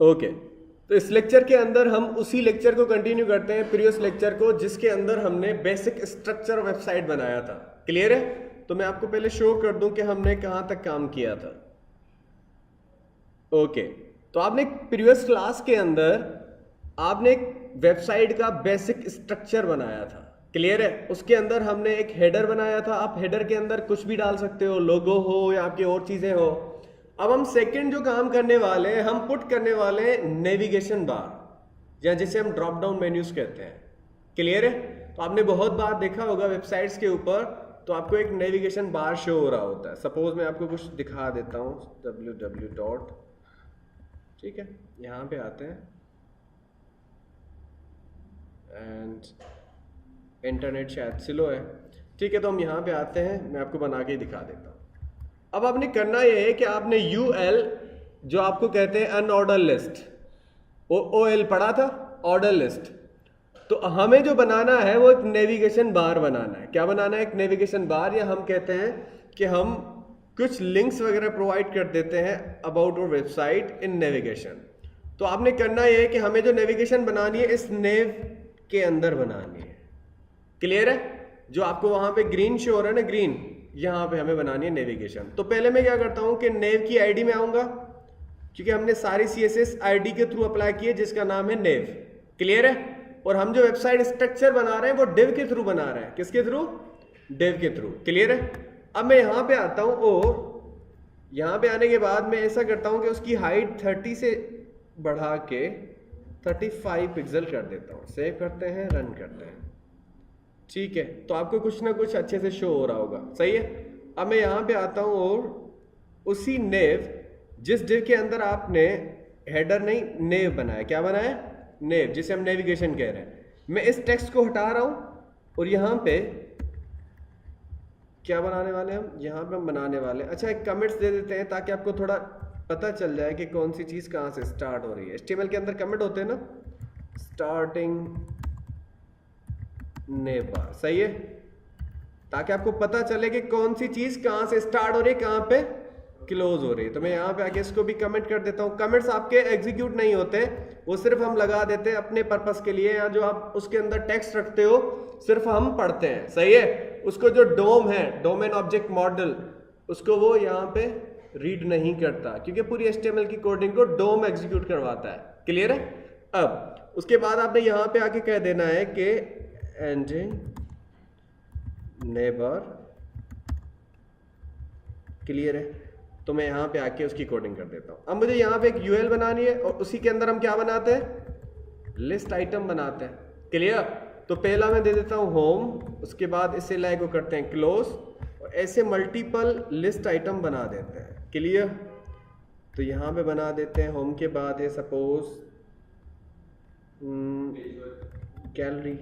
Okay, तो इस lecture के अंदर हम उसी लेक्चर को कंटिन्यू करते हैं, प्रीवियस लेक्चर को, जिसके अंदर हमने बेसिक स्ट्रक्चर वेबसाइट बनाया था। क्लियर है? तो मैं आपको पहले शो कर दूं कि हमने कहां तक काम किया था। ओके, तो आपने प्रीवियस क्लास के अंदर आपने एक वेबसाइट का बेसिक स्ट्रक्चर बनाया था। क्लियर है? उसके अंदर हमने एक हेडर बनाया था। आप हेडर के अंदर कुछ भी डाल सकते हो, लोगो हो या आपकी और चीजें हो। अब हम सेकंड जो काम करने वाले हैं, हम पुट करने वाले हैं नेविगेशन बार, या जिसे हम ड्रॉप डाउन मेन्यूज कहते हैं। क्लियर है? तो आपने बहुत बार देखा होगा वेबसाइट्स के ऊपर, तो आपको एक नेविगेशन बार शो हो रहा होता है। सपोज मैं आपको कुछ दिखा देता हूँ, www. ठीक है, यहाँ पे आते हैं एंड इंटरनेट शायद स्लो है। ठीक है, तो हम यहाँ पे आते हैं, मैं आपको बना के दिखा देता हूँ। अब आपने करना यह है कि आपने UL, जो आपको कहते हैं अनऑर्डर लिस्ट, OL पढ़ा था, ऑर्डर लिस्ट, तो हमें जो बनाना है वो एक नेविगेशन बार बनाना है। क्या बनाना है? एक नेविगेशन बार, या हम कहते हैं कि हम कुछ लिंक्स वगैरह प्रोवाइड कर देते हैं अबाउट और वेबसाइट इन नेविगेशन। तो आपने करना यह है कि हमें जो नेविगेशन बनानी है इस नेव के अंदर बनानी है। क्लियर है? जो आपको वहां पे ग्रीन शो हो रहा है ना, ग्रीन, यहां पे हमें बनानी है नेविगेशन। तो पहले मैं क्या करता हूं कि नेव की आईडी में आऊंगा, क्योंकि हमने सारी CSS आईडी के थ्रू अप्लाई की है जिसका नाम है नेव। क्लियर है? और हम जो वेबसाइट स्ट्रक्चर बना रहे हैं वो डिव के थ्रू बना रहे हैं। किसके थ्रू? डिव के थ्रू। क्लियर है? अब मैं यहां पे आता हूं और यहां पे आने के बाद मैं ऐसा करता हूं कि उसकी हाइट 30 से बढ़ा के 35 पिक्सल कर देता हूं। सेव करते हैं, रन करते हैं। ठीक है, तो आपको कुछ ना कुछ अच्छे से शो हो रहा होगा। सही है? अब मैं यहां पे आता हूं और उसी नेव, जिस डिव के अंदर आपने हेडर नहीं नेव बनाया, क्या बनाया? नेव, जिसे हम नेविगेशन कह रहे हैं, मैं इस टेक्स्ट को हटा रहा हूं और यहां पे क्या बनाने वाले हम? यहां पे हम बनाने वाले, अच्छा एक कमेंट्स दे देते हैं ताकि आपको थोड़ा पता चल जाए कि कौन सी चीज कहां से स्टार्ट हो रही है। HTML के अंदर कमेंट होते हैं ना, स्टार्टिंग नेव बार। सही है? ताकि आपको पता चले कि कौन सी चीज कहां से स्टार्ट हो रही है, कहां पे क्लोज हो रही है। तो मैं यहां पे आके इसको भी कमेंट कर देता हूं। कमेंट्स आपके एग्जीक्यूट नहीं होते, वो सिर्फ हम लगा देते हैं अपने पर्पस के लिए, या जो आप उसके अंदर टेक्स्ट रखते हो सिर्फ हम पढ़ते हैं। सही है? उसको जो डोम है, डोमेन ऑब्जेक्ट मॉडल, उसको वो यहाँ पे रीड नहीं करता, क्योंकि पूरी HTML की कोडिंग को डोम एग्जीक्यूट करवाता है। क्लियर है? अब उसके बाद आपने यहाँ पे आके कह देना है कि एंडिंग नेबर। क्लियर है? तो मैं यहाँ पे आके उसकी कोडिंग कर देता हूँ। अब मुझे यहाँ पे एक UL बनानी है और उसी के अंदर हम क्या बनाते हैं? लिस्ट आइटम बनाते हैं। क्लियर? तो पहला मैं दे देता हूँ होम, उसके बाद इसे लाइक को करते हैं क्लोज, और ऐसे मल्टीपल लिस्ट आइटम बना देते हैं। क्लियर? तो यहाँ पे बना देते हैं, होम के बाद है सपोज गैलरी,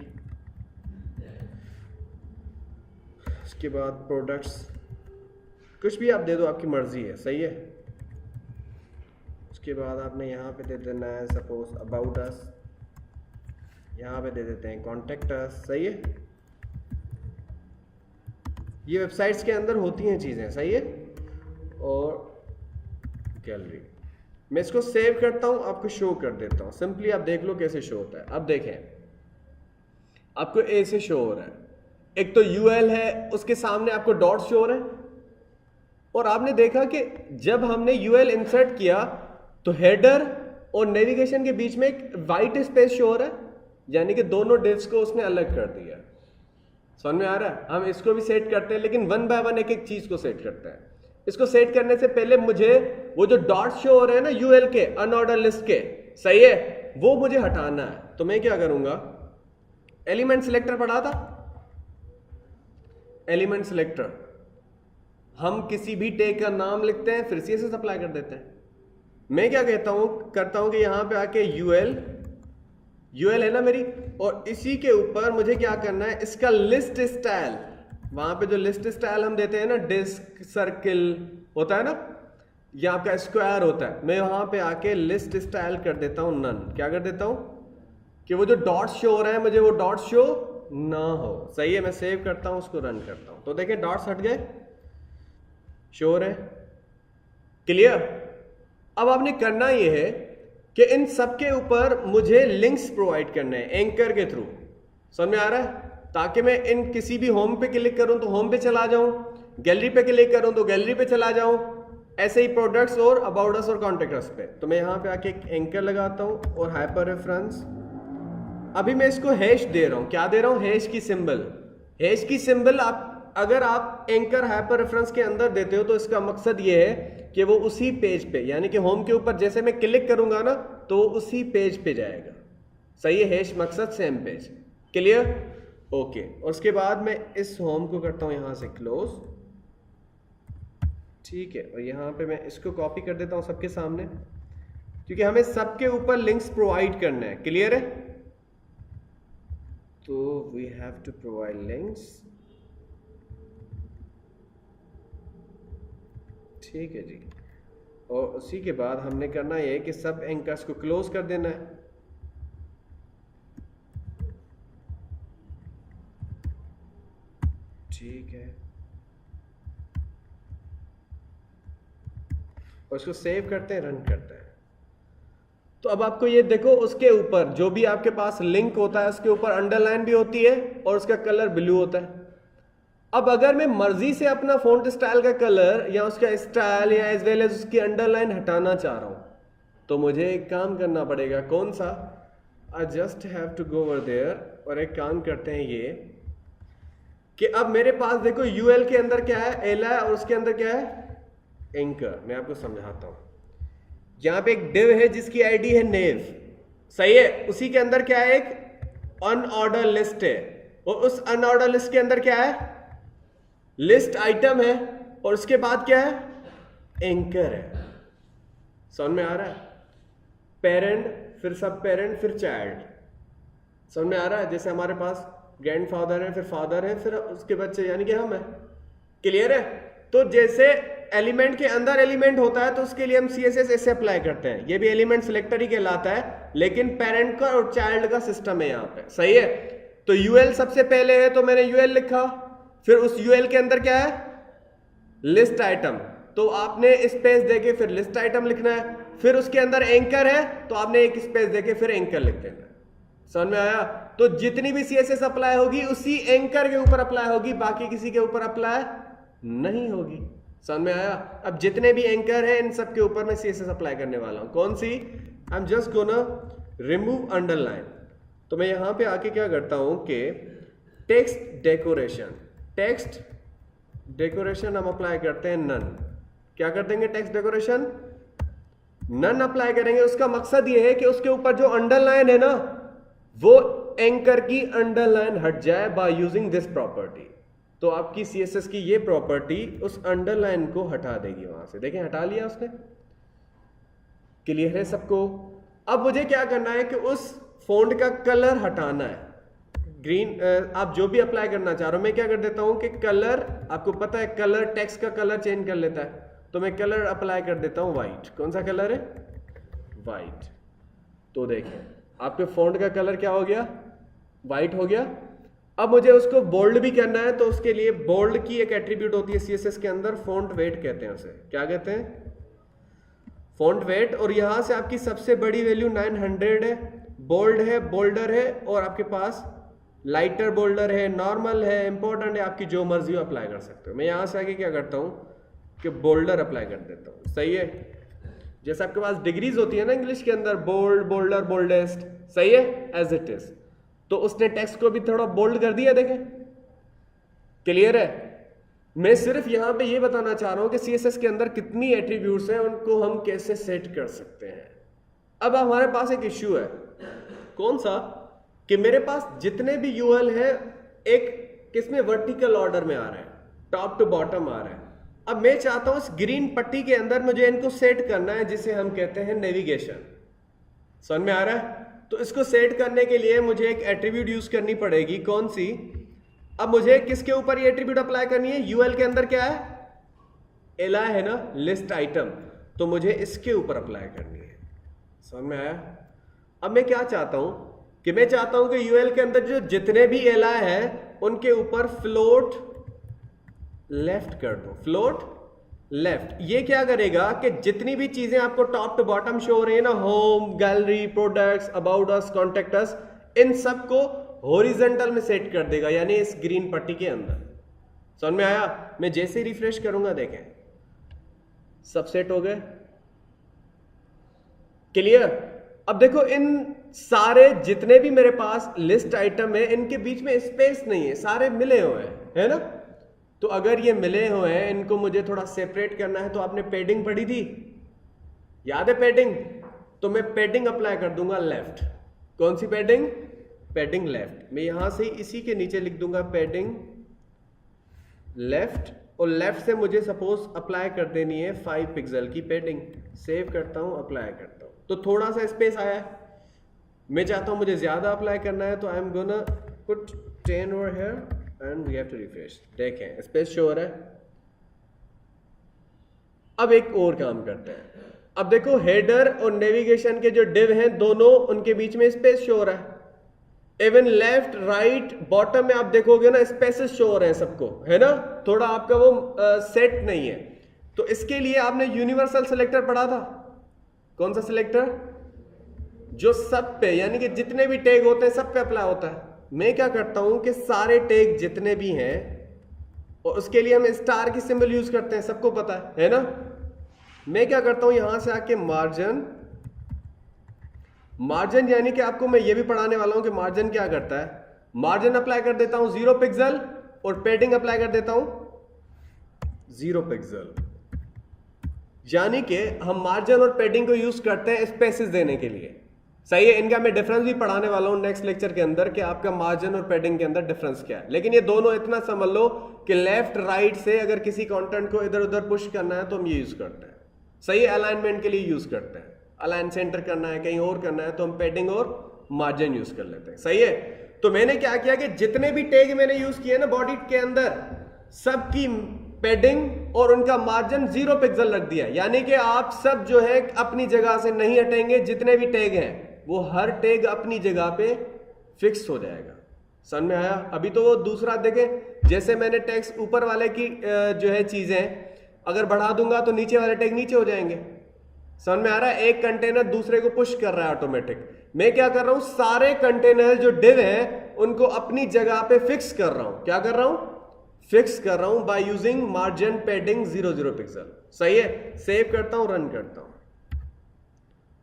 उसके बाद प्रोडक्ट्स, कुछ भी आप दे दो, आपकी मर्जी है। सही है? उसके बाद आपने यहाँ पे दे देना है सपोज अबाउट अस, यहाँ पे दे देते हैं कॉन्टेक्ट अस। सही है? ये वेबसाइट्स के अंदर होती हैं चीज़ें। सही है? और गैलरी, मैं इसको सेव करता हूँ, आपको शो कर देता हूँ। सिंपली आप देख लो कैसे शो होता है। अब देखें, आपको ऐसे शो हो रहा है, एक तो UL है, उसके सामने आपको डॉट शो हो रहे हैं, और आपने देखा कि जब हमने UL इंसर्ट किया तो हेडर और नेविगेशन के बीच में एक वाइट स्पेस शो हो रहा है, यानी कि दोनों डिव्स को उसने अलग कर दिया। समझ में आ रहा है? हम इसको भी सेट करते हैं, लेकिन वन बाय वन एक एक चीज को सेट करते हैं। इसको सेट करने से पहले मुझे वो जो डॉट शो हो रहे हैं ना UL के, अनऑर्डर लिस्ट के, सही है, वो मुझे हटाना है। तो मैं क्या करूंगा, एलिमेंट सिलेक्टर पढ़ा था, एलिमेंट सिलेक्टर, हम किसी भी टैग का नाम लिखते हैं, फिर CSS अप्लाई कर देते हैं। मैं क्या करता हूं कि यहां पे आके UL है ना मेरी, और इसी के ऊपर मुझे क्या करना है, इसका लिस्ट स्टाइल, वहां पे जो लिस्ट स्टाइल हम देते हैं ना, डिस्क, सर्किल होता है ना, या आपका स्क्वायर होता है, मैं वहां पे आके लिस्ट स्टाइल कर देता हूं नन। क्या कर देता हूं कि वो जो डॉट शो हो रहा है मुझे वो डॉट शो ना हो। सही है? मैं सेव करता हूं, उसको रन करता हूं, तो देखिए डॉट्स हट गए, शो है। क्लियर? अब आपने करना ये है कि इन सब के ऊपर मुझे लिंक्स प्रोवाइड करने हैं एंकर के थ्रू। समझ में आ रहा है? ताकि मैं इन किसी भी होम पे क्लिक करूं तो होम पे चला जाऊं, गैलरी पे क्लिक करूं तो गैलरी पे चला जाऊं, ऐसे ही प्रोडक्ट्स और अबाउट अस और कॉन्टेक्ट अस पे। तो मैं यहाँ पे आके एक एंकर लगाता हूं और हाइपर रेफरेंस। अभी मैं इसको हैश दे रहा हूं। क्या दे रहा हूं? हैश की सिंबल। हैश की सिंबल अगर आप एंकर हाइपर रेफरेंस के अंदर देते हो तो इसका मकसद ये है कि वो उसी पेज पे, यानी कि होम के ऊपर जैसे मैं क्लिक करूंगा ना तो वो उसी पेज पे जाएगा। सही है? हैश मकसद सेम पेज। क्लियर? ओके। और उसके बाद मैं इस होम को करता हूं यहां से क्लोज। ठीक है, और यहां पे मैं इसको कॉपी कर देता हूं सबके सामने, क्योंकि हमें सबके ऊपर लिंक्स प्रोवाइड करना है। क्लियर है? तो we have to provide links. ठीक है जी। और उसी के बाद हमने करना ये है कि सब एंकर्स को क्लोज कर देना है। ठीक है, और इसको सेव करते हैं, रन करते हैं। तो अब आपको ये देखो, उसके ऊपर जो भी आपके पास लिंक होता है उसके ऊपर अंडरलाइन भी होती है और उसका कलर ब्लू होता है। अब अगर मैं मर्जी से अपना फॉन्ट स्टाइल का कलर या उसका स्टाइल या एज वेल एज उसकी अंडरलाइन हटाना चाह रहा हूं तो मुझे एक काम करना पड़ेगा। कौन सा? I just have to go over there. और एक काम करते हैं ये कि अब मेरे पास देखो यूएल के अंदर क्या है? एल है, और उसके अंदर क्या है? एंकर। मैं आपको समझाता हूं। यहां पे एक डिव है जिसकी आईडी है नेव। सही है? उसी के अंदर क्या है? एक अनऑर्डर लिस्ट है, और उस अनऑर्डर लिस्ट के अंदर क्या है? लिस्ट आइटम है, और उसके बाद क्या है? एंकर है। समझ में आ रहा है? पेरेंट, फिर सब पेरेंट, फिर चाइल्ड। समझ में आ रहा है? जैसे हमारे पास ग्रैंडफादर है, फिर फादर है, फिर उसके बच्चे यानी कि हम है। क्लियर है? तो जैसे एलिमेंट के अंदर एलिमेंट होता है तो उसके लिए हम CSS ऐसे अप्लाई करते हैं। ये भी एलिमेंट सिलेक्टर ही कहलाता है, लेकिन पेरेंट का और चाइल्ड का सिस्टम है यहाँ पे। सही है? तो यूएल सबसे पहले है तो मैंने यूएल लिखा, फिर उस यूएल के अंदर क्या है? List item. तो आपने स्पेस देके फिर लिस्ट आइटम लिखना है। फिर उसके अंदर एंकर है तो आपने एक स्पेस देके फिर एंकर लिख देना है। समझ में आया? तो जितनी भी CSS अप्लाई होगी उसी एंकर के ऊपर अप्लाई होगी, बाकी किसी के ऊपर अप्लाई नहीं होगी। समझ में आया? अब जितने भी एंकर हैं इन सब के ऊपर मैं CSS अप्लाई करने वाला हूं। कौन सी? I am just gonna remove underline. तो मैं यहां पे आके क्या करता हूं कि टेक्स्ट डेकोरेशन, टेक्स्ट डेकोरेशन हम अप्लाई करते हैं नन। क्या कर देंगे? टेक्स्ट डेकोरेशन नन अप्लाई करेंगे। उसका मकसद ये है कि उसके ऊपर जो अंडरलाइन है ना वो एंकर की अंडरलाइन हट जाए बाय यूजिंग दिस प्रॉपर्टी। तो आपकी CSS की ये प्रॉपर्टी उस अंडरलाइन को हटा देगी वहां से। देखें, हटा लिया उसने। क्लियर है सबको? अब मुझे क्या करना है कि उस फॉन्ट का कलर हटाना है। ग्रीन आप जो भी अप्लाई करना चाह रहे हो, मैं क्या कर देता हूं कि कलर, आपको पता है कलर टेक्स्ट का कलर चेंज कर लेता है, तो मैं कलर अप्लाई कर देता हूं व्हाइट। कौन सा कलर है? व्हाइट। तो देखें आपके फॉन्ट का कलर क्या हो गया? व्हाइट हो गया। अब मुझे उसको बोल्ड भी करना है, तो उसके लिए बोल्ड की एक एट्रीब्यूट होती है CSS के अंदर, फॉन्ट वेट कहते हैं उसे। क्या कहते हैं? Font weight. और यहां से आपकी सबसे बड़ी वैल्यू 900 है, बोल्ड है, बोल्डर है, और आपके पास लाइटर बोल्डर है, नॉर्मल है, इंपॉर्टेंट है, आपकी जो मर्जी हो अप्लाई कर सकते हो। मैं यहां से आगे क्या करता हूं कि बोल्डर अप्लाई कर देता हूं। सही है? जैसे आपके पास डिग्रीज होती है ना इंग्लिश के अंदर, बोल्ड, बोल्डर, बोल्डेस्ट। सही है? As it is. तो उसने टेक्स्ट को भी थोड़ा बोल्ड कर दिया। देखें, क्लियर है? मैं सिर्फ यहां पे ये बताना चाह रहा हूं कि CSS के अंदर कितनी एट्रीब्यूट्स हैं, उनको हम कैसे सेट कर सकते हैं। अब हमारे पास एक इश्यू है। कौन सा? कि मेरे पास जितने भी UL है एक किसमें वर्टिकल ऑर्डर में आ रहा है, टॉप टू बॉटम आ रहा है। अब मैं चाहता हूं इस ग्रीन पट्टी के अंदर मुझे इनको सेट करना है, जिसे हम कहते हैं नेविगेशन। समझ में आ रहा है? तो इसको सेट करने के लिए मुझे एक एट्रीब्यूट यूज करनी पड़ेगी। कौन सी? अब मुझे किसके ऊपर ये एट्रीब्यूट अप्लाई करनी है? UL के अंदर क्या है? एला है ना, लिस्ट आइटम। तो मुझे इसके ऊपर अप्लाई करनी है। समझ में आया? अब मैं क्या चाहता हूं कि मैं चाहता हूं कि UL के अंदर जो जितने भी एला है उनके ऊपर फ्लोट लेफ्ट कर दो, फ्लोट लेफ्ट। ये क्या करेगा कि जितनी भी चीजें आपको टॉप टू बॉटम शो हो रही है ना, home, gallery, products, about us, contact us, इन सबको हॉरिजॉन्टल में सेट कर देगा, यानी इस ग्रीन पट्टी के अंदर। समझ में आया? मैं जैसे ही रिफ्रेश करूंगा देखें सब सेट हो गए। क्लियर? अब देखो इन सारे जितने भी मेरे पास लिस्ट आइटम है इनके बीच में स्पेस नहीं है, सारे मिले हुए हैं, है ना? तो अगर ये मिले हुए हैं इनको मुझे थोड़ा सेपरेट करना है। तो आपने पैडिंग पढ़ी थी, याद है पैडिंग? तो मैं पैडिंग अप्लाई कर दूंगा लेफ्ट। कौन सी पैडिंग? Padding left. मैं यहां से इसी के नीचे लिख दूंगा पैडिंग लेफ्ट, और लेफ्ट से मुझे सपोज अप्लाई कर देनी है 5 पिक्सल की पैडिंग। सेव करता हूं, अप्लाई करता हूं, तो थोड़ा सा स्पेस आया है। मैं चाहता हूं मुझे ज्यादा अप्लाई करना है, तो I am gonna put 10 over here and we have to refresh. देखें स्पेस शो हो रहा है। अब एक और काम करते हैं। अब देखो हेडर और नेविगेशन के जो डिव हैं दोनों, उनके बीच में स्पेस शो हो रहा है। इवन लेफ्ट, राइट, बॉटम में आप देखोगे ना स्पेसेस शो हो रहे हैं सबको, है ना? थोड़ा आपका वो सेट नहीं है। तो इसके लिए आपने यूनिवर्सल सिलेक्टर पढ़ा था। कौन सा सिलेक्टर? जो सब पे, यानी कि जितने भी टैग होते हैं सब पे अप्लाई होता है। मैं क्या करता हूं कि सारे टैग जितने भी हैं, और उसके लिए हम स्टार की सिंबल यूज करते हैं, सबको पता है ना? मैं क्या करता हूं यहां से आके मार्जिन यानी कि आपको मैं ये भी पढ़ाने वाला हूं कि मार्जिन क्या करता है। मार्जिन अप्लाई कर देता हूं 0 पिक्सल, और पैडिंग अप्लाई कर देता हूं 0 पिक्सल। यानी कि हम मार्जिन और पैडिंग को यूज करते हैं स्पेसेस देने के लिए। सही है? इनका मैं डिफरेंस भी पढ़ाने वाला हूं नेक्स्ट लेक्चर के अंदर कि आपका मार्जिन और पैडिंग के अंदर डिफरेंस क्या है। लेकिन ये दोनों इतना समझ लो कि लेफ्ट राइट से अगर किसी कंटेंट को इधर उधर पुश करना है तो हम ये यूज करते हैं। सही है? अलाइनमेंट के लिए यूज करते हैं। अलाइन सेंटर करना है, कहीं और करना है, तो हम पैडिंग और मार्जिन यूज कर लेते हैं। सही है? तो मैंने क्या किया कि जितने भी टैग मैंने यूज किए ना बॉडी के अंदर, सबकी पैडिंग और उनका मार्जिन 0 पिक्सल रख दिया। यानी कि आप सब जो है अपनी जगह से नहीं हटेंगे। जितने भी टैग हैं वो हर टैग अपनी जगह पे फिक्स हो जाएगा। समझ में आया? अभी तो वो दूसरा देखें, जैसे मैंने टेक्स्ट ऊपर वाले की जो है चीजें अगर बढ़ा दूंगा तो नीचे वाले टैग नीचे हो जाएंगे। समझ में आ रहा है? एक कंटेनर दूसरे को पुश कर रहा है ऑटोमेटिक। मैं क्या कर रहा हूं, सारे कंटेनर जो डिव हैं उनको अपनी जगह पे फिक्स कर रहा हूं। क्या कर रहा हूं? फिक्स कर रहा हूं by using margin padding 0 pixel. सही है? सेव करता हूं, रन करता हूं,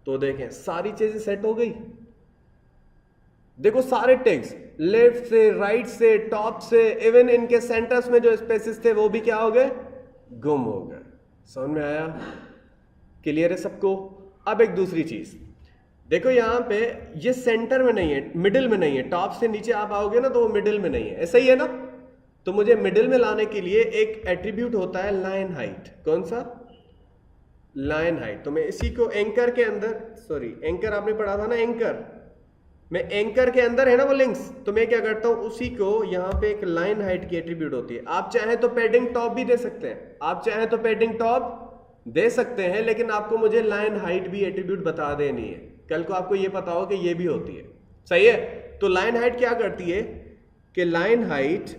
तो देखें सारी चीजें सेट हो गई। देखो सारे टैग्स लेफ्ट से, राइट से, टॉप से, इवन इनके सेंटर्स में जो स्पेसेस थे वो भी क्या हो गए? गुम हो गए। समझ में आया? क्लियर है सबको? अब एक दूसरी चीज देखो, यहां पे ये सेंटर में नहीं है, मिडिल में नहीं है। टॉप से नीचे आप आओगे ना तो वो मिडिल में नहीं है। ऐसा ही है ना? तो मुझे मिडिल में लाने के लिए एक एट्रीब्यूट होता है लाइन हाइट। कौन सा? Line height. तो मैं इसी को एंकर के अंदर, सॉरी एंकर आपने पढ़ा था ना, एंकर में एंकर के अंदर है ना वो लिंक्स, तो मैं क्या करता हूं उसी को यहां पे एक लाइन हाइट की एट्रीब्यूट होती है। आप चाहे तो पैडिंग टॉप भी दे सकते हैं, आप चाहे तो पैडिंग टॉप दे सकते हैं, लेकिन आपको मुझे लाइन हाइट भी एट्रीब्यूट बता देनी है। कल को आपको ये पता हो कि ये भी होती है। सही है? तो लाइन हाइट क्या करती है कि लाइन हाइट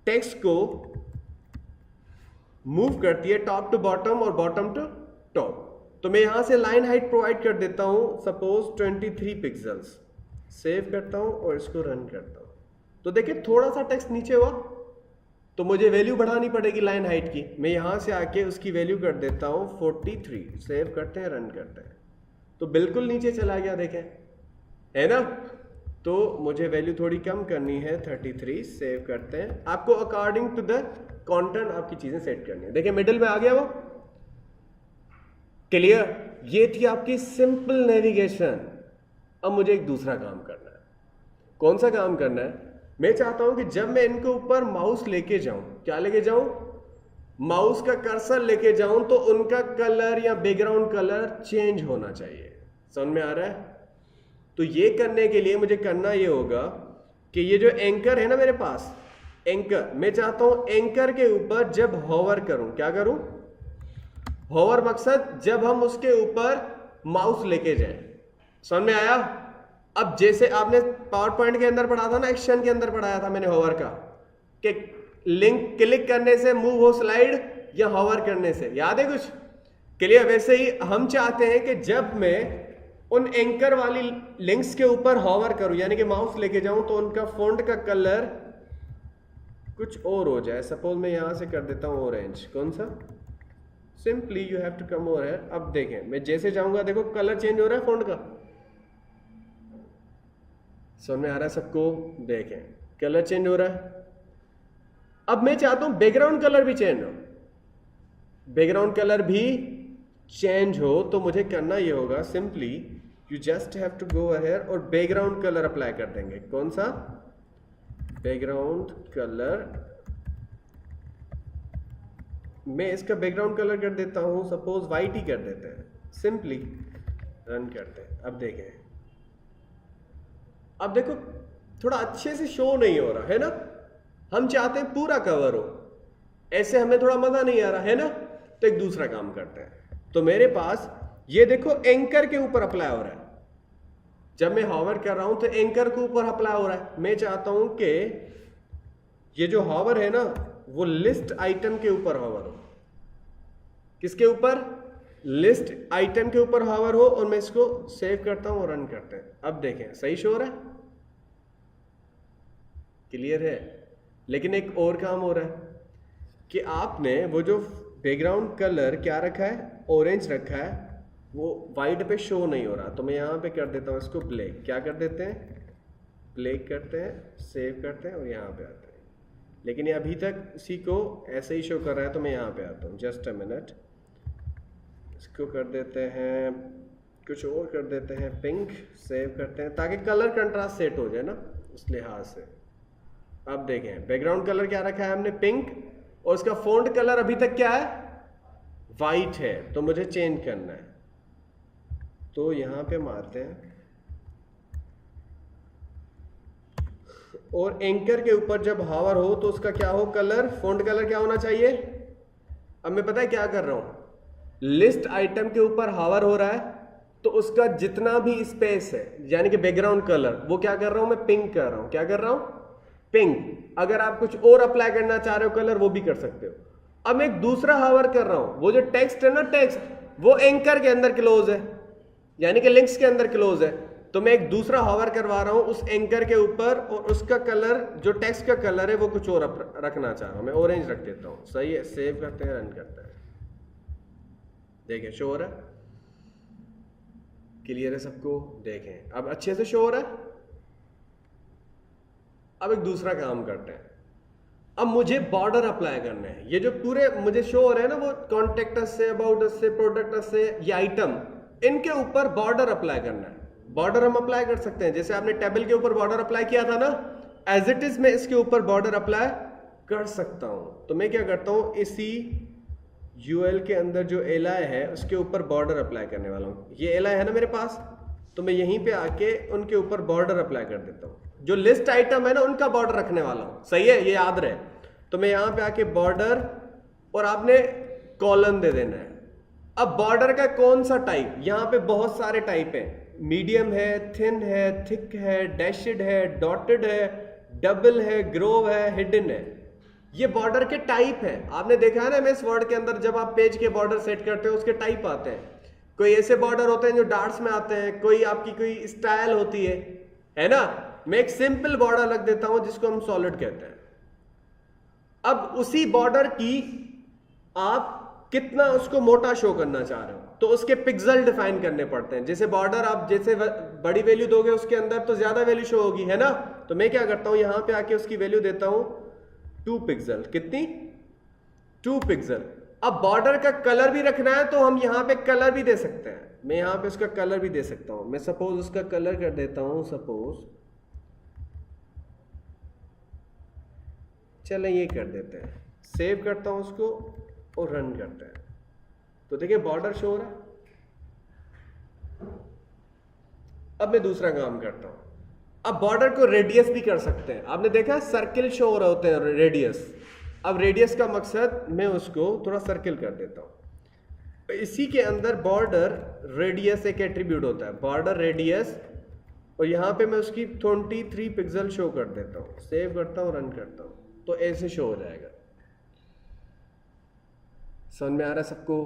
टेक्स्ट को मूव करती है टॉप टू बॉटम और बॉटम टू टॉप। तो मैं यहां से लाइन हाइट प्रोवाइड कर देता हूं सपोज 23 पिक्सल्स। सेव करता हूं और इसको रन करता हूं, तो देखिए थोड़ा सा टेक्स्ट नीचे हुआ, तो मुझे वैल्यू बढ़ानी पड़ेगी लाइन हाइट की। मैं यहां से आके उसकी वैल्यू कर देता हूं 43। सेव करते हैं, रन करते हैं, तो बिल्कुल नीचे चला गया, देखें, है ना? तो मुझे वैल्यू थोड़ी कम करनी है 33। सेव करते हैं। आपको अकॉर्डिंग टू द कंटेंट आपकी चीजें सेट करनी है। देखिए मिडिल में आ गया वो। क्लियर? ये थी आपकी सिंपल नेविगेशन। अब मुझे एक दूसरा काम करना है। कौन सा काम करना है? मैं चाहता हूं कि जब मैं इनके ऊपर माउस लेके जाऊं, क्या लेके जाऊं? माउस का कर्सर लेके जाऊं, तो उनका कलर या बैकग्राउंड कलर चेंज होना चाहिए। समझ में आ रहा है? तो ये करने के लिए मुझे करना ये होगा कि ये जो एंकर है ना मेरे पास, एंकर, मैं चाहता हूं एंकर के ऊपर जब हॉवर करूं, क्या करूं? हॉवर मकसद जब हम उसके ऊपर माउस लेके जाएं। समझ में आया? अब जैसे आपने पावर पॉइंट के अंदर पढ़ा था ना, एक्शन के अंदर पढ़ाया था मैंने हॉवर का, कि लिंक क्लिक करने से मूव हो स्लाइड या हॉवर करने से, याद है कुछ? क्लियर? वैसे ही हम चाहते हैं कि जब मैं उन एंकर वाली लिंक्स के ऊपर हॉवर करूं, यानी कि माउस लेके जाऊं, तो उनका फॉन्ट का कलर कुछ और हो जाए। सपोज मैं यहां से कर देता हूं ऑरेंज। कौन सा? Simply you have to come over here. अब देखें, मैं जैसे जाऊंगा देखो कलर चेंज हो रहा है फॉन्ट का। समझ में आ रहा है सबको? देखें कलर चेंज हो रहा है। अब मैं चाहता हूं बैकग्राउंड कलर भी चेंज हो। बैकग्राउंड कलर भी चेंज हो तो मुझे करना ये होगा, simply you just have to go here और बैकग्राउंड कलर अप्लाई कर देंगे। कौन सा? Background colour. मैं इसका बैकग्राउंड कलर कर देता हूं, सपोज वाइट ही कर देते हैं। सिंपली रन करते हैं। अब देखें, अब देखो थोड़ा अच्छे से शो नहीं हो रहा है ना। हम चाहते हैं पूरा कवर हो, ऐसे हमें थोड़ा मजा नहीं आ रहा है ना। तो एक दूसरा काम करते हैं। तो मेरे पास ये देखो एंकर के ऊपर अप्लाई हो रहा है। जब मैं हॉवर कर रहा हूं तो एंकर के ऊपर अप्लाई हो रहा है। मैं चाहता हूं कि ये जो हॉवर है ना वो लिस्ट आइटम के ऊपर हॉवर हो। किसके ऊपर? लिस्ट आइटम के ऊपर हॉवर हो। और मैं इसको सेव करता हूं और रन करते हैं। अब देखें सही शो हो रहा है? क्लियर है? लेकिन एक और काम हो रहा है कि आपने वो जो बैकग्राउंड कलर क्या रखा है, ऑरेंज रखा है, वो वाइट पे शो नहीं हो रहा। तो मैं यहां पे कर देता हूं इसको ब्लैक। क्या कर देते हैं? ब्लैक करते हैं, सेव करते हैं और यहां पे आते हैं। लेकिन ये अभी तक इसी को ऐसे ही शो कर रहा है। तो मैं यहां पे आता हूं, जस्ट अ मिनट। इसको कर देते हैं, कुछ और कर देते हैं, पिंक। सेव करते हैं ताकि कलर कंट्रास्ट सेट हो जाए ना, उस लिहाज से। अब देखें बैकग्राउंड कलर क्या रखा है हमने? पिंक। और उसका फॉन्ट कलर अभी तक क्या है? वाइट है। तो मुझे चेंज करना है। तो यहां पे मारते हैं और एंकर के ऊपर जब हावर हो तो उसका क्या हो? कलर, फॉन्ट कलर क्या होना चाहिए? अब मैं पता है क्या कर रहा हूं, लिस्ट आइटम के ऊपर हावर हो रहा है तो उसका जितना भी स्पेस है यानी कि बैकग्राउंड कलर, वो क्या कर रहा हूं मैं? पिंक कर रहा हूं। क्या कर रहा हूं? पिंक। अगर आप कुछ और अप्लाई करना चाह रहे हो कलर, वो भी कर सकते हो। अब मैं एक दूसरा हावर कर रहा हूं, वो जो टेक्स्ट है ना, टेक्स्ट वो एंकर के अंदर क्लोज है, यानी कि लिंक्स के अंदर क्लोज है। तो मैं एक दूसरा हावर करवा रहा हूं उस एंकर के ऊपर और उसका कलर, जो टेक्स्ट का कलर है, वो कुछ और रखना चाह रहा हूं मैं। ऑरेंज रख देता हूं। सही है? सेव करते हैं, रन करते हैं। देखें शो हो रहा है? क्लियर है सबको? देखें अब अच्छे से शो हो रहा है। अब एक दूसरा काम करते हैं। अब मुझे बॉर्डर अप्लाई करने हैं। ये जो पूरे मुझे शो हो रहे हैं ना, वो कॉन्टेक्ट अस से, अबाउट अस से, प्रोडक्ट अस से, ये आइटम, इनके ऊपर बॉर्डर अप्लाई करना है। बॉर्डर हम अप्लाई कर सकते हैं, जैसे आपने टेबल के ऊपर बॉर्डर अप्लाई किया था ना, एज इट इज मैं इसके ऊपर बॉर्डर अप्लाई कर सकता हूं। तो मैं क्या करता हूं, इसी यूएल के अंदर जो एलाई है उसके ऊपर बॉर्डर अप्लाई करने वाला हूं। ये एलाई है ना मेरे पास, तो मैं यहीं पे आके उनके ऊपर बॉर्डर अप्लाई कर देता हूं। जो लिस्ट आइटम है ना उनका बॉर्डर रखने वाला हूं। सही है? ये याद रहे। तो मैं यहां पे आके बॉर्डर, और आपने कॉलन दे देना है। अब बॉर्डर का कौन सा टाइप? यहां पे बहुत सारे टाइप हैं। मीडियम है, थिन है, थिक है, डैशड है, डॉटेड है, डबल है, ग्रोव है, हिडन है। ये बॉर्डर के टाइप है। आपने देखा है ना एमएस वर्ड के अंदर जब आप पेज के बॉर्डर सेट करते हो उसके टाइप आते हैं। कोई ऐसे बॉर्डर होते हैं जो डार्ट्स में आते हैं, कोई आपकी कोई स्टाइल होती है ना। मैं एक सिंपल बॉर्डर रख देता हूं जिसको हम सॉलिड कहते हैं। अब उसी बॉर्डर की आप कितना उसको मोटा शो करना चाह रहे हो तो उसके पिक्सल डिफाइन करने पड़ते हैं। जैसे बॉर्डर आप जैसे बड़ी वैल्यू दोगे उसके अंदर तो ज्यादा वैल्यू शो होगी, है ना। तो मैं क्या करता हूं, यहां पे आके उसकी वैल्यू देता हूं 2 पिक्सल। कितनी? 2 पिक्सल। अब बॉर्डर का कलर भी रखना है तो हम यहां पे कलर भी दे सकते हैं। मैं यहां पे उसका कलर भी दे सकता हूं। मैं सपोज उसका कलर कर देता हूं, सपोज चलें ये कर देते हैं। सेव करता हूं उसको और रन करते हैं। तो देखिए बॉर्डर शो हो रहा है। अब मैं दूसरा काम करता हूं। अब बॉर्डर को रेडियस भी कर सकते हैं। आपने देखा सर्किल शो हो रहे होते हैं, रेडियस। अब रेडियस का मकसद मैं उसको थोड़ा सर्किल कर देता हूं। इसी के अंदर बॉर्डर रेडियस एक एट्रीब्यूट होता है, बॉर्डर रेडियस, और यहां पे मैं उसकी 23 पिक्सल शो कर देता हूं। सेव करता हूं, रन करता हूं, तो ऐसे शो हो जाएगा। समझ में आ रहा है सबको?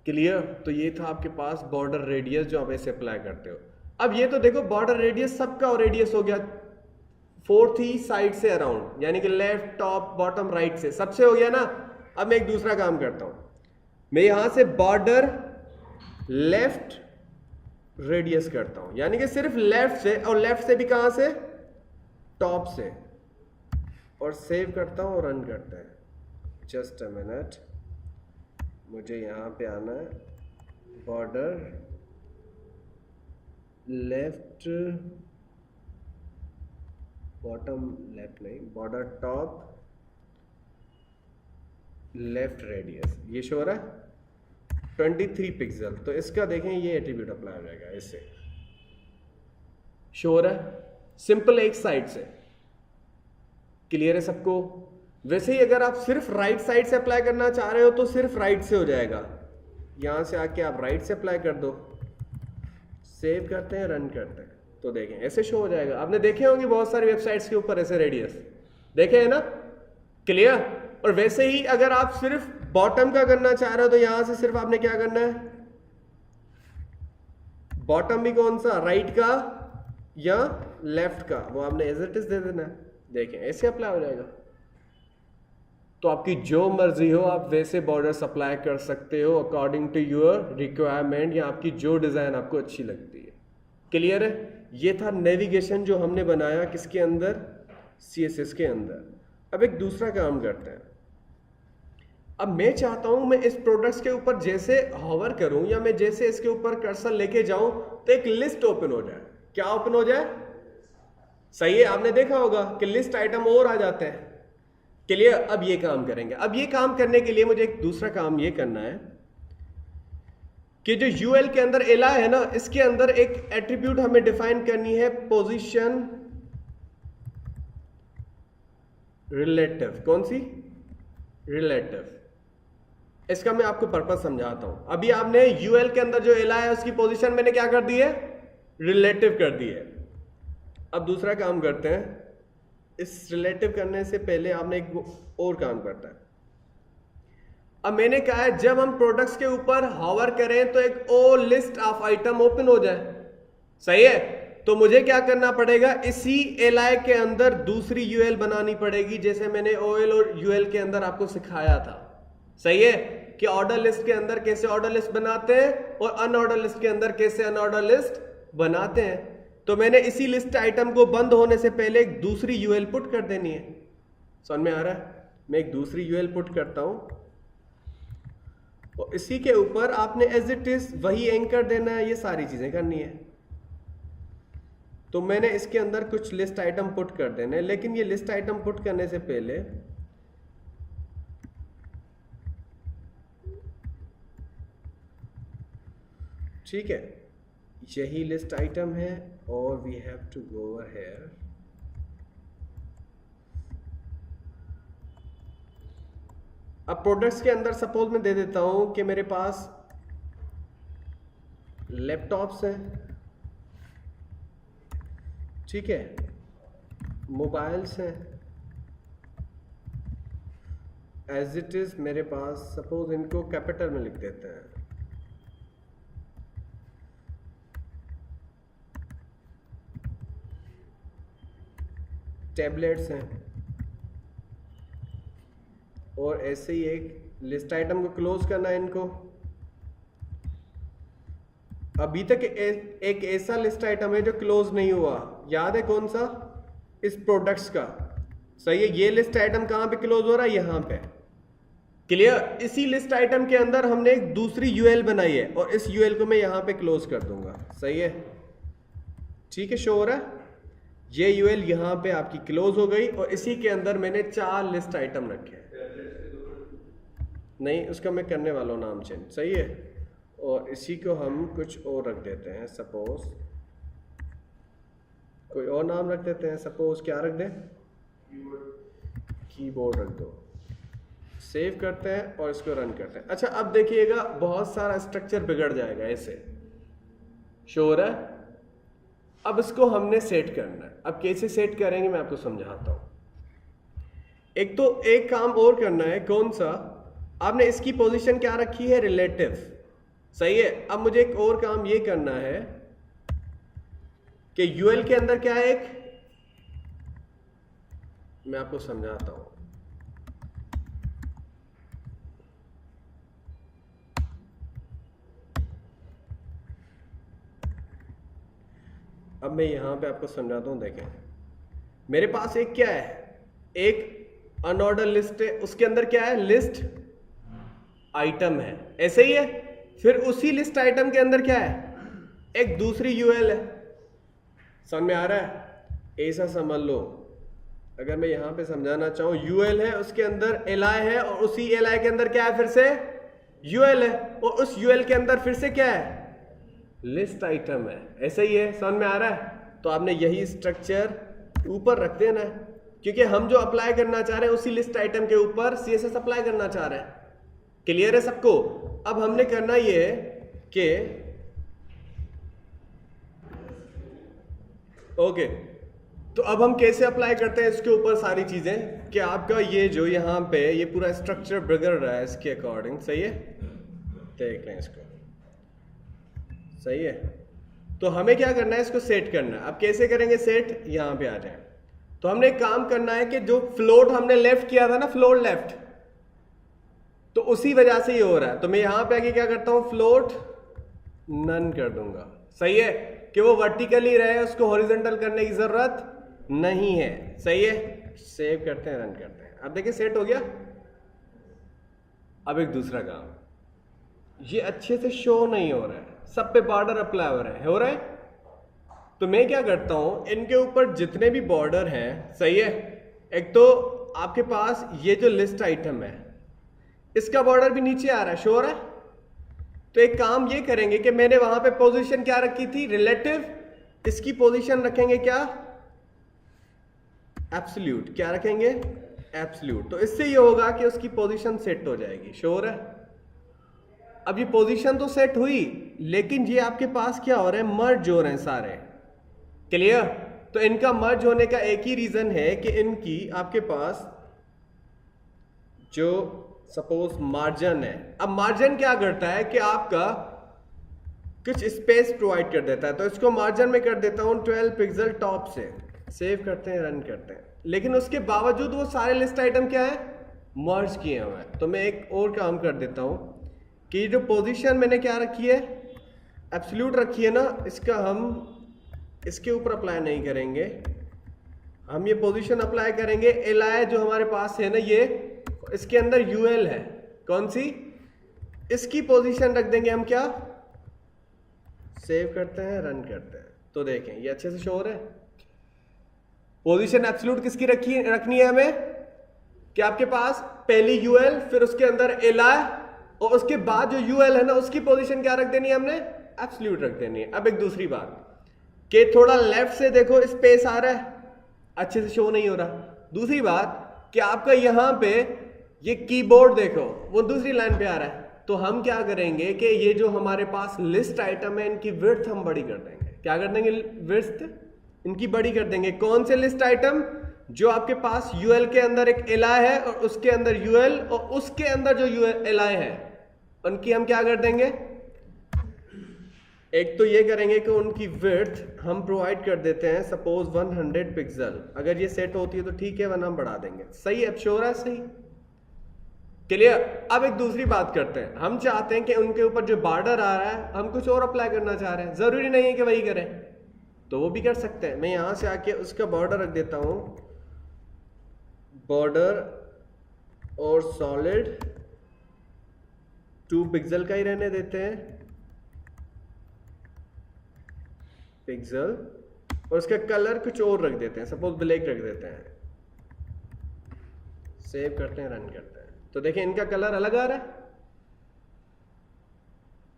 क्लियर? तो ये था आपके पास बॉर्डर रेडियस जो आप ऐसे अप्लाई करते हो। अब ये तो देखो बॉर्डर रेडियस सबका और रेडियस हो गया फोर्थ ही साइड से अराउंड, यानी कि लेफ्ट, टॉप, बॉटम, राइट से सबसे हो गया ना। अब मैं एक दूसरा काम करता हूं, मैं यहां से बॉर्डर लेफ्ट रेडियस करता हूं, यानी कि सिर्फ लेफ्ट से, और लेफ्ट से भी कहां से? टॉप से, और सेव करता हूं और रन करता है। जस्ट अ मिनट, मुझे यहां पे आना है, बॉर्डर लेफ्ट, बॉटम लेफ्ट नहीं, बॉर्डर टॉप लेफ्ट रेडियस, ये शो हो रहा है 23 पिक्सल। तो इसका देखें ये एट्रीब्यूट अप्लाई हो जाएगा, इससे शो हो रहा है, सिंपल एक साइड से। क्लियर है सबको? वैसे ही अगर आप सिर्फ राइट साइड से अप्लाई करना चाह रहे हो तो सिर्फ राइट से हो जाएगा, यहां से आके आप राइट से अप्लाई कर दो, सेव करते हैं, रन करते हैं, तो देखें ऐसे शो हो जाएगा। आपने देखे होंगे बहुत सारी वेबसाइट्स के ऊपर ऐसे रेडियस देखे है ना? क्लियर? और वैसे ही अगर आप सिर्फ बॉटम का करना चाह रहे हो तो यहां से सिर्फ आपने क्या करना है, बॉटम भी कौन सा, राइट का या लेफ्ट का, वो आपने एज इट इज दे देना है। देखें ऐसे अप्लाई हो जाएगा। तो आपकी जो मर्जी हो आप वैसे बॉर्डर्स अप्लाई कर सकते हो अकॉर्डिंग टू योर रिक्वायरमेंट, या आपकी जो डिज़ाइन आपको अच्छी लगती है। क्लियर है? ये था नेविगेशन जो हमने बनाया किसके अंदर, CSS के अंदर। अब एक दूसरा काम करते हैं। अब मैं चाहता हूं मैं इस प्रोडक्ट्स के ऊपर जैसे हॉवर करूं या मैं जैसे इसके ऊपर कर्सर लेके जाऊं तो एक लिस्ट ओपन हो जाए। क्या ओपन हो जाए? सही है, आपने देखा होगा कि लिस्ट आइटम और आ जाते हैं। क्लियर? अब ये काम करेंगे। अब ये काम करने के लिए मुझे एक दूसरा काम ये करना है कि जो UL के अंदर एला है ना, इसके अंदर एक एट्रीब्यूट हमें डिफाइन करनी है, पोजीशन रिलेटिव। कौन सी? रिलेटिव। इसका मैं आपको पर्पस समझाता हूं। अभी आपने UL के अंदर जो एला है उसकी पोजीशन मैंने क्या कर दी है, रिलेटिव कर दी है। अब दूसरा काम करते हैं, इस रिलेटिव करने से पहले आपने एक और काम करता है। अब मैंने कहा है जब हम प्रोडक्ट्स के ऊपर हॉवर करें तो एक और लिस्ट ऑफ आइटम ओपन हो जाए। सही है? तो मुझे क्या करना पड़ेगा, इसी एलआई के अंदर दूसरी यूएल बनानी पड़ेगी, जैसे मैंने ओएल और यूएल के अंदर आपको सिखाया था। सही है कि ऑर्डर लिस्ट के अंदर कैसे ऑर्डर लिस्ट बनाते हैं और अनऑर्डर लिस्ट के अंदर कैसे अनऑर्डर लिस्ट बनाते हैं। तो मैंने इसी लिस्ट आइटम को बंद होने से पहले एक दूसरी यूएल पुट कर देनी है। समझ में आ रहा है? मैं एक दूसरी यूएल पुट करता हूं और इसी के ऊपर आपने एज इट इज वही एंकर देना है, ये सारी चीजें करनी है। तो मैंने इसके अंदर कुछ लिस्ट आइटम पुट कर देने हैं, लेकिन ये लिस्ट आइटम पुट करने से पहले ठीक है, यही लिस्ट आइटम है और we have to go over here. अब प्रोडक्ट्स के अंदर सपोज मैं दे देता हूं कि मेरे पास लैपटॉप्स हैं, ठीक है, मोबाइल्स हैं, एज इट इज मेरे पास सपोज इनको कैपिटल में लिख देते हैं, टैबलेट्स हैं, और ऐसे ही एक लिस्ट आइटम को क्लोज करना है इनको। अभी तक एक ऐसा लिस्ट आइटम है जो क्लोज नहीं हुआ, याद है कौन सा? इस प्रोडक्ट्स का। सही है, ये लिस्ट आइटम कहां पे क्लोज हो रहा है? यहां पे। क्लियर? इसी लिस्ट आइटम के अंदर हमने एक दूसरी यूएल बनाई है और इस यूएल को मैं यहां पे क्लोज कर दूंगा। सही है, ठीक है, शो हो रहा है। ये यूएल यहां पे आपकी क्लोज हो गई और इसी के अंदर मैंने 4 लिस्ट आइटम रखे हैं। नहीं, उसका मैं करने वाला हूं नाम चेंज। सही है, और इसी को हम कुछ और रख देते हैं, सपोज कोई और नाम रख देते हैं। सपोज क्या रख दें? कीबोर्ड रख दो। सेव करते हैं और इसको रन करते हैं। अच्छा, अब देखिएगा बहुत सारा स्ट्रक्चर बिगड़ जाएगा, ऐसे शो हो रहा है। अब इसको हमने सेट करना है। अब कैसे सेट करेंगे मैं आपको समझाता हूं। एक तो एक काम और करना है, कौन सा आपने इसकी पोजीशन क्या रखी है, रिलेटिव, सही है। अब मुझे एक और काम ये करना है कि यूएल के अंदर क्या है, एक मैं आपको समझाता हूं। अब मैं यहां पे आपको समझाता हूं। देखें, मेरे पास एक क्या है, एक अनऑर्डर लिस्ट है, उसके अंदर क्या है, लिस्ट आइटम है, ऐसे ही है। फिर उसी लिस्ट आइटम के अंदर क्या है, एक दूसरी यूएल है। समझ में आ रहा है, ऐसा समझ लो। अगर मैं यहां पे समझाना चाहूं, यूएल है, उसके अंदर एलआई है, और उसी एलआई के अंदर क्या है, फिर से यूएल है, और उस यूएल के अंदर फिर से क्या है, लिस्ट आइटम है, ऐसे ही है। समझ में आ रहा है। तो आपने यही स्ट्रक्चर ऊपर रख देना है, क्योंकि हम जो अप्लाई करना चाह रहे हैं उसी लिस्ट आइटम के ऊपर सीएसएस अप्लाई करना चाह रहे हैं। क्लियर है सबको। अब हमने करना ये है कि ओके, तो अब हम कैसे अप्लाई करते हैं इसके ऊपर सारी चीजें, कि आपका ये जो यहाँ पे ये पूरा स्ट्रक्चर बिगड़ रहा है इसके अकॉर्डिंग, सही है। देख लें इसको, सही है। तो हमें क्या करना है, इसको सेट करना है। अब कैसे करेंगे सेट, यहाँ पे आ जाए। तो हमने एक काम करना है कि जो फ्लोट हमने लेफ्ट किया था ना, फ्लोट लेफ्ट, तो उसी वजह से ये हो रहा है। तो मैं यहां पे आके क्या करता हूं, फ्लोट नन कर दूंगा, सही है, कि वो वर्टिकली रहे, उसको हॉरिजॉन्टल करने की जरूरत नहीं है, सही है। सेव करते हैं, रन करते हैं। अब देखिए सेट हो गया। अब एक दूसरा काम, ये अच्छे से शो नहीं हो रहा है, सब पे बॉर्डर अप्लाई हो रहा है। तो मैं क्या करता हूं, इनके ऊपर जितने भी बॉर्डर हैं, सही है, एक तो आपके पास ये जो लिस्ट आइटम है इसका बॉर्डर भी नीचे आ रहा है, शो हो रहा है। तो एक काम ये करेंगे कि मैंने वहां पे पोजीशन क्या रखी थी, रिलेटिव, इसकी पोजीशन रखेंगे क्या, एब्सोल्यूट। क्या रखेंगे, एब्सोल्यूट। तो इससे ये होगा कि उसकी पोजीशन सेट हो जाएगी, शो हो रहा है। अब ये पोजीशन तो सेट हुई, लेकिन ये आपके पास क्या हो रहा है, मर्ज हो रहे हैं सारे। क्लियर। तो इनका मर्ज होने का एक ही रीजन है कि इनकी आपके पास जो सपोज मार्जिन है, अब मार्जिन क्या करता है कि आपका कुछ स्पेस प्रोवाइड कर देता है। तो इसको मार्जिन में कर देता हूं 12 पिक्सल टॉप से। सेव करते हैं, रन करते हैं। लेकिन उसके बावजूद वो सारे लिस्ट आइटम क्या है, मर्ज किए हुए हैं। तो मैं एक और काम कर देता हूं कि जो पोजीशन मैंने क्या रखी है, एब्सोल्यूट रखी है ना, इसका हम इसके ऊपर अप्लाई नहीं करेंगे, हम ये पोजीशन अप्लाई करेंगे एलआई जो हमारे पास है ना, ये इसके अंदर यूएल है, कौन सी, इसकी पोजीशन रख देंगे हम क्या, सेव करते हैं, रन करते हैं। तो देखें ये अच्छे से शो हो रहा है। पोजीशन एब्सोल्यूट किसकी रखनी है हमें, कि आपके पास पहली यूएल, फिर उसके अंदर एलआई, और उसके बाद जो यूएल है ना उसकी पोजीशन क्या रख देनी है हमने, एब्सोल्यूट रख देनी है। अब एक दूसरी बात कि थोड़ा लेफ्ट से देखो स्पेस आ रहा है, अच्छे से शो नहीं हो रहा। दूसरी बात कि आपका यहां पे ये कीबोर्ड देखो, वो दूसरी लाइन पे आ रहा है। तो हम क्या करेंगे कि ये जो हमारे पास लिस्ट आइटम है इनकी विड्थ हम बड़ी कर देंगे। क्या कर देंगे, विड्थ इनकी बड़ी कर देंगे। कौन से लिस्ट आइटम, जो आपके पास यूएल के अंदर एक एलआई है, और उसके अंदर यूएल, और उसके अंदर जो यूएल एलआई है, उनकी हम क्या कर देंगे, एक तो ये करेंगे कि उनकी विड्थ हम प्रोवाइड कर देते हैं सपोज 100 पिक्सल। अगर ये सेट होती है तो ठीक है, वरना हम बढ़ा देंगे। सही है, अब शो हो रहा है, सही क्लियर। अब एक दूसरी बात करते हैं, हम चाहते हैं कि उनके ऊपर जो बॉर्डर आ रहा है हम कुछ और अप्लाई करना चाह रहे हैं, जरूरी नहीं है कि वही करें, तो वो भी कर सकते हैं। मैं यहां से आके उसका बॉर्डर रख देता हूं, बॉर्डर और सॉलिड 2 पिक्सल का ही रहने देते हैं, पिक्सल, और उसका कलर कुछ और रख देते हैं, सपोज ब्लैक रख देते हैं। सेव करते हैं, रन करते हैं। तो देखिए इनका कलर अलग आ रहा है,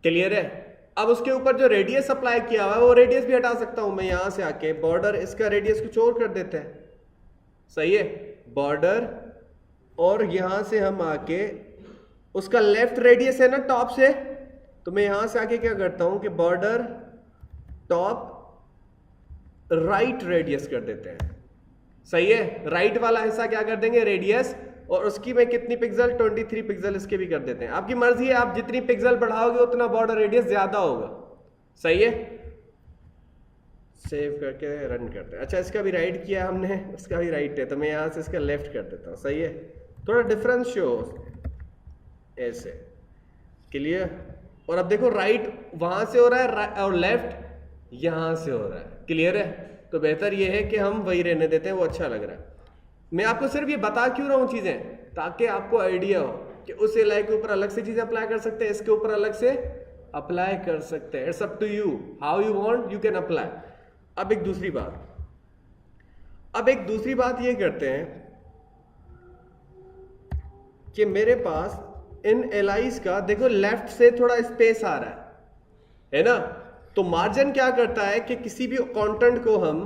क्लियर है। अब उसके ऊपर जो रेडियस अप्लाई किया हुआ है वो रेडियस भी हटा सकता हूं मैं। यहां से आके बॉर्डर, इसका रेडियस कुछ और कर देते हैं, सही है, बॉर्डर, और यहां से हम आके उसका लेफ्ट रेडियस है ना टॉप से, तो मैं यहां से आके क्या करता हूं कि बॉर्डर टॉप राइट रेडियस कर देते हैं, सही है। राइट वाला हिस्सा क्या कर देंगे, रेडियस, और उसकी मैं कितनी पिक्सल 23 पिक्सल इसके भी कर देते हैं। आपकी मर्जी है, आप जितनी पिक्सल बढ़ाओगे उतना बॉर्डर रेडियस ज्यादा होगा। सही है, सेव करके रन करते हैं। अच्छा इसका भी राइट किया हमने, उसका भी राइट है, तो मैं यहाँ से इसका लेफ्ट कर देता हूँ। सही है, थोड़ा डिफरेंस शो ऐसे, क्लियर। और अब देखो राइट वहां से हो रहा है और लेफ्ट यहां से हो रहा है, क्लियर है। तो बेहतर ये है कि हम वही रहने देते हैं, वो अच्छा लग रहा है। मैं आपको सिर्फ ये बता क्यों रहा हूँ चीजें, ताकि आपको आइडिया हो कि उस एलआई के ऊपर अलग से चीजें अप्लाई कर सकते हैं, इसके ऊपर अलग से अप्लाई कर सकते हैं। It's up to you, how you want you can apply. अब एक दूसरी बात ये करते हैं कि मेरे पास इन एलाइज का देखो लेफ्ट से थोड़ा स्पेस आ रहा है ना। तो मार्जिन क्या करता है कि किसी भी कंटेंट को हम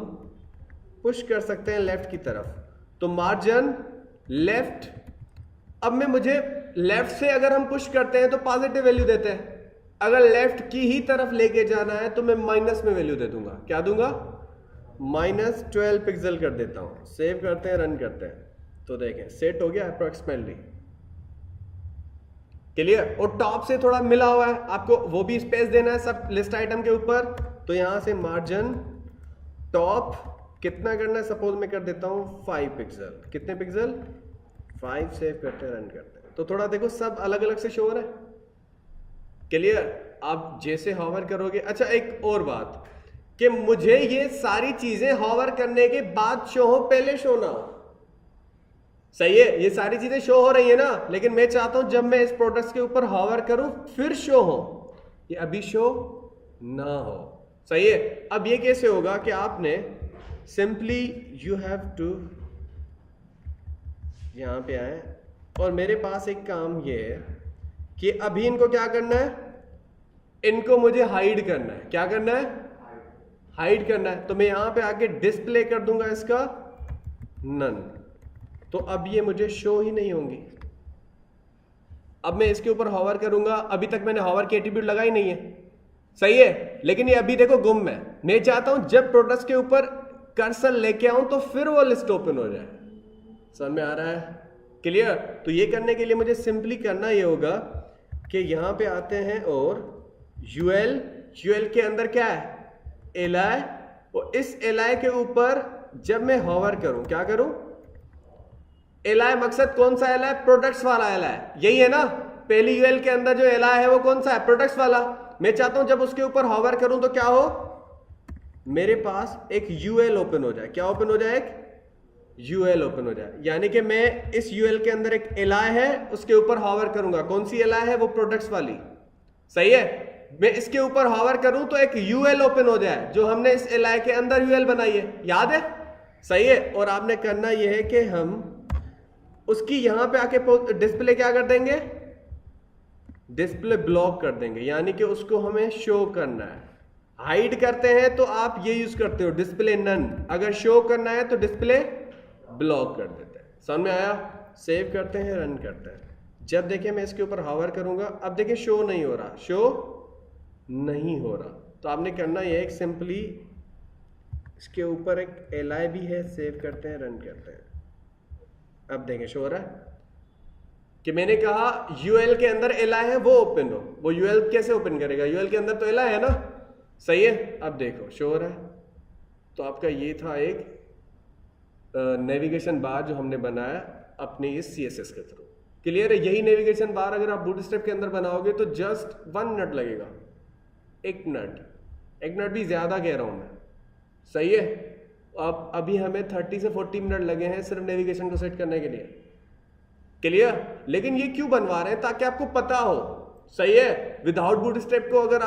पुश कर सकते हैं लेफ्ट की तरफ, तो मार्जिन लेफ्ट। अब में मुझे लेफ्ट से अगर हम पुश करते हैं तो पॉजिटिव वैल्यू देते हैं, अगर लेफ्ट की ही तरफ लेके जाना है तो मैं माइनस में वैल्यू दे दूंगा। क्या दूंगा? -12 पिक्सल कर देता हूं। सेव करते हैं, रन करते हैं, तो देखें सेट हो गया अप्रोक्सीमेटली, क्लियर। और टॉप से थोड़ा मिला हुआ है, आपको वो भी स्पेस देना है सब लिस्ट आइटम के ऊपर। तो यहां से मार्जिन टॉप कितना करना है, सपोज मैं कर देता हूं 5 पिक्सल। कितने पिक्सल? 5। सेव करते हैं, रन करते हैं, तो थोड़ा देखो सब अलग अलग से शो हो रहा है, क्लियर। आप जैसे हॉवर करोगे। अच्छा एक और बात कि मुझे ये सारी चीजें हॉवर करने के बाद शो हो, पहले शो ना हो। सही है, ये सारी चीजें शो हो रही है ना, लेकिन मैं चाहता हूं जब मैं इस प्रोडक्ट के ऊपर हॉवर करूं फिर शो हो, ये अभी शो ना हो। सही है। अब ये कैसे होगा कि आपने सिंपली यू हैव टू यहां पे आए और मेरे पास एक काम ये है कि अभी इनको क्या करना है, इनको मुझे हाइड करना है। क्या करना है? हाइड करना है। तो मैं यहां पे आके डिस्प्ले कर दूंगा इसका नन, तो अब ये मुझे शो ही नहीं होंगी। अब मैं इसके ऊपर हॉवर करूंगा, अभी तक मैंने हॉवर की एट्रीब्यूट लगाई नहीं है, सही है, लेकिन ये अभी देखो गुम है। मैं चाहता हूं जब प्रोडक्ट्स के ऊपर कर्सर लेके आऊं तो फिर वो लिस्ट ओपन हो जाए। समझ में आ रहा है? क्लियर। तो ये करने के लिए मुझे सिंपली करना ये होगा कि यहां पे आते हैं और यूएल के अंदर क्या है? एलआई। और इस एलआई के ऊपर जब मैं हॉवर करूं, क्या करूं? एलआई मकसद कौन सा एलआई? प्रोडक्ट्स वाला एलआई, यही है ना। पहली यूएल के अंदर जो एलआई है वो कौन सा है? प्रोडक्ट्स वाला। मैं चाहता हूं जब उसके ऊपर हॉवर करूं तो क्या हो, मेरे पास एक यूएल ओपन हो जाए। क्या ओपन हो जाए? एक यूएल ओपन हो जाए। यानी कि मैं इस यूएल के अंदर एक एलआई है उसके ऊपर हॉवर करूंगा। कौन सी एलआई है? वो प्रोडक्ट्स वाली। सही है। मैं इसके ऊपर हॉवर करूं तो एक यूएल ओपन हो जाए जो हमने इस एलआई के अंदर यूएल बनाई है, याद है? सही है। और आपने करना यह है कि हम उसकी यहां पे आके डिस्प्ले क्या कर देंगे? डिस्प्ले ब्लॉक कर देंगे, यानी कि उसको हमें शो करना है। हाइड करते हैं तो आप ये यूज करते हो डिस्प्ले नन, अगर शो करना है तो डिस्प्ले ब्लॉक कर देते हैं। समझ में आया? सेव करते हैं, रन करते हैं। जब देखिए मैं इसके ऊपर हॉवर करूंगा, अब देखिए शो नहीं हो रहा, शो नहीं हो रहा। तो आपने करना यह है सिंपली इसके ऊपर एक एलआई भी है, सेव करते हैं, रन करते हैं। अब देखें शो हो रहा है कि मैंने कहा यूएल के अंदर एलआई है वो ओपन हो। वो यूएल कैसे ओपन करेगा? यूएल के अंदर तो एलआई है ना, सही है। अब देखो शो हो रहा है। तो आपका ये था एक नेविगेशन बार जो हमने बनाया अपने इस सीएसएस के थ्रू। क्लियर है? यही नेविगेशन बार अगर आप बूटस्ट्रैप के अंदर बनाओगे तो जस्ट 1 मिनट लगेगा, 1 मिनट भी ज्यादा कह रहा हूं मैं, सही है। अब अभी हमें 30 से 40 मिनट लगे हैं सिर्फ नेविगेशन को सेट करने के लिए, क्लियर। लेकिन ये क्यों बनवा रहे हैं? ताकि आपको पता हो, सही है। विदाउट बूटस्ट्रैप को अगर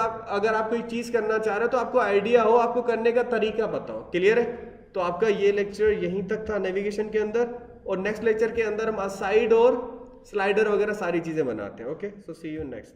आप कोई चीज करना चाह रहे हो तो आपको आइडिया हो, आपको करने का तरीका पता हो, क्लियर है। तो आपका ये लेक्चर यहीं तक था नेविगेशन के अंदर, और नेक्स्ट लेक्चर के अंदर हम असाइड और स्लाइडर वगैरह सारी चीजें बनाते हैं। Okay, so see you next.